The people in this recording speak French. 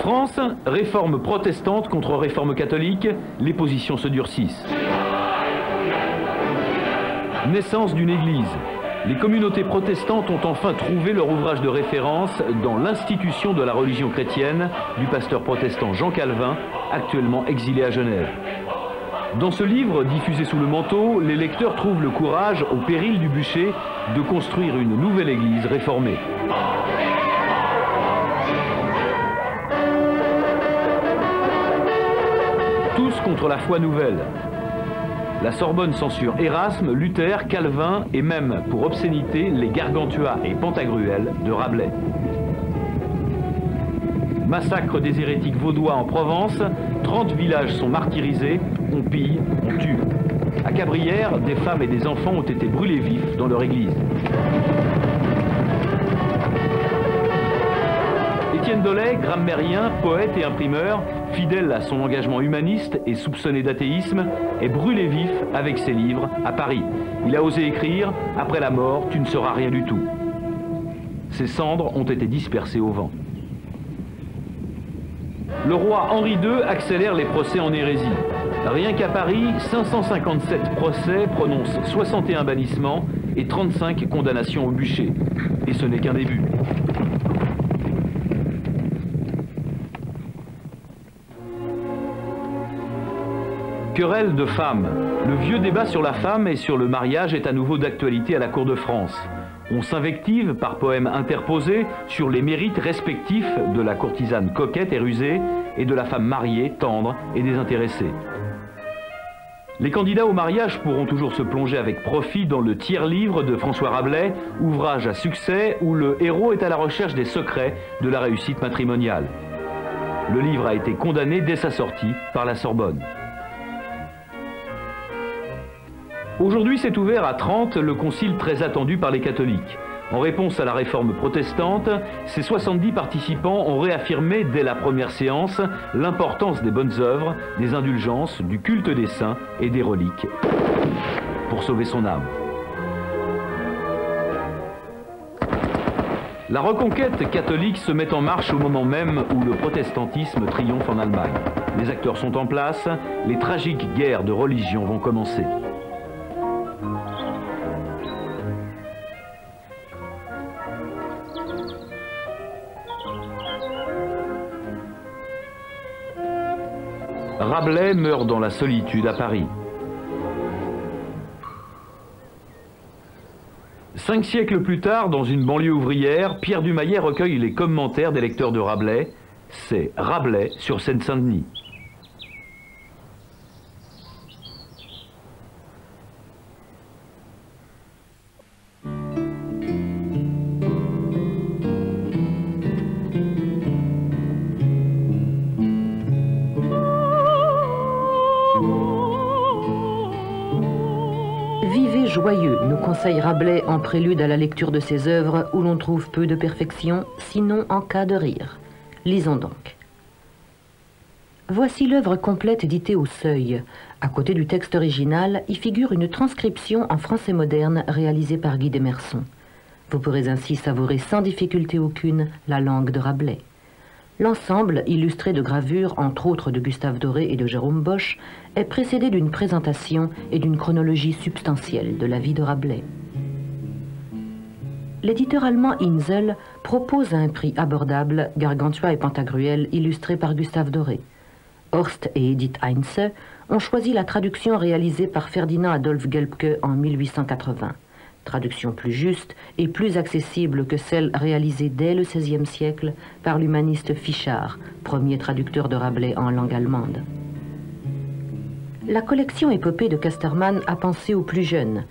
France, réforme protestante contre réforme catholique, les positions se durcissent. Naissance d'une église. Les communautés protestantes ont enfin trouvé leur ouvrage de référence dans l'institution de la religion chrétienne du pasteur protestant Jean Calvin, actuellement exilé à Genève. Dans ce livre, diffusé sous le manteau, les lecteurs trouvent le courage, au péril du bûcher, de construire une nouvelle église réformée. Tous contre la foi nouvelle. La Sorbonne censure Érasme, Luther, Calvin et même, pour obscénité, les Gargantua et Pantagruel de Rabelais. Massacre des hérétiques vaudois en Provence, 30 villages sont martyrisés, on pille, on tue. À Cabrières, des femmes et des enfants ont été brûlés vifs dans leur église. Étienne Dolet, grammairien, poète et imprimeur, fidèle à son engagement humaniste et soupçonné d'athéisme, est brûlé vif avec ses livres à Paris. Il a osé écrire « Après la mort, tu ne seras rien du tout ». Ses cendres ont été dispersées au vent. Le roi Henri II accélère les procès en hérésie. Rien qu'à Paris, 557 procès prononcent 61 bannissements et 35 condamnations au bûcher. Et ce n'est qu'un début. Querelle de femmes. Le vieux débat sur la femme et sur le mariage est à nouveau d'actualité à la cour de France. On s'invective par poèmes interposés sur les mérites respectifs de la courtisane coquette et rusée et de la femme mariée, tendre et désintéressée. Les candidats au mariage pourront toujours se plonger avec profit dans le tiers-livre de François Rabelais, ouvrage à succès où le héros est à la recherche des secrets de la réussite matrimoniale. Le livre a été condamné dès sa sortie par la Sorbonne. Aujourd'hui s'est ouvert à Trente le concile très attendu par les catholiques. En réponse à la réforme protestante, ces 70 participants ont réaffirmé dès la première séance l'importance des bonnes œuvres, des indulgences, du culte des saints et des reliques pour sauver son âme. La reconquête catholique se met en marche au moment même où le protestantisme triomphe en Allemagne. Les acteurs sont en place, les tragiques guerres de religion vont commencer. Rabelais meurt dans la solitude à Paris. 5 siècles plus tard, dans une banlieue ouvrière, Pierre Dumayet recueille les commentaires des lecteurs de Rabelais. C'est Rabelais sur Seine-Saint-Denis. Vivez joyeux, nous conseille Rabelais en prélude à la lecture de ses œuvres où l'on trouve peu de perfection, sinon en cas de rire. Lisons donc. Voici l'œuvre complète éditée au Seuil. À côté du texte original, y figure une transcription en français moderne réalisée par Guy d'Emerson. Vous pourrez ainsi savourer sans difficulté aucune la langue de Rabelais. L'ensemble, illustré de gravures, entre autres de Gustave Doré et de Jérôme Bosch, est précédé d'une présentation et d'une chronologie substantielle de la vie de Rabelais. L'éditeur allemand Insel propose à un prix abordable Gargantua et Pantagruel illustrés par Gustave Doré. Horst et Edith Heinze ont choisi la traduction réalisée par Ferdinand Adolphe Gelbke en 1880. Traduction plus juste et plus accessible que celle réalisée dès le XVIe siècle par l'humaniste Fichard, premier traducteur de Rabelais en langue allemande. La collection épopée de Casterman a pensé aux plus jeunes.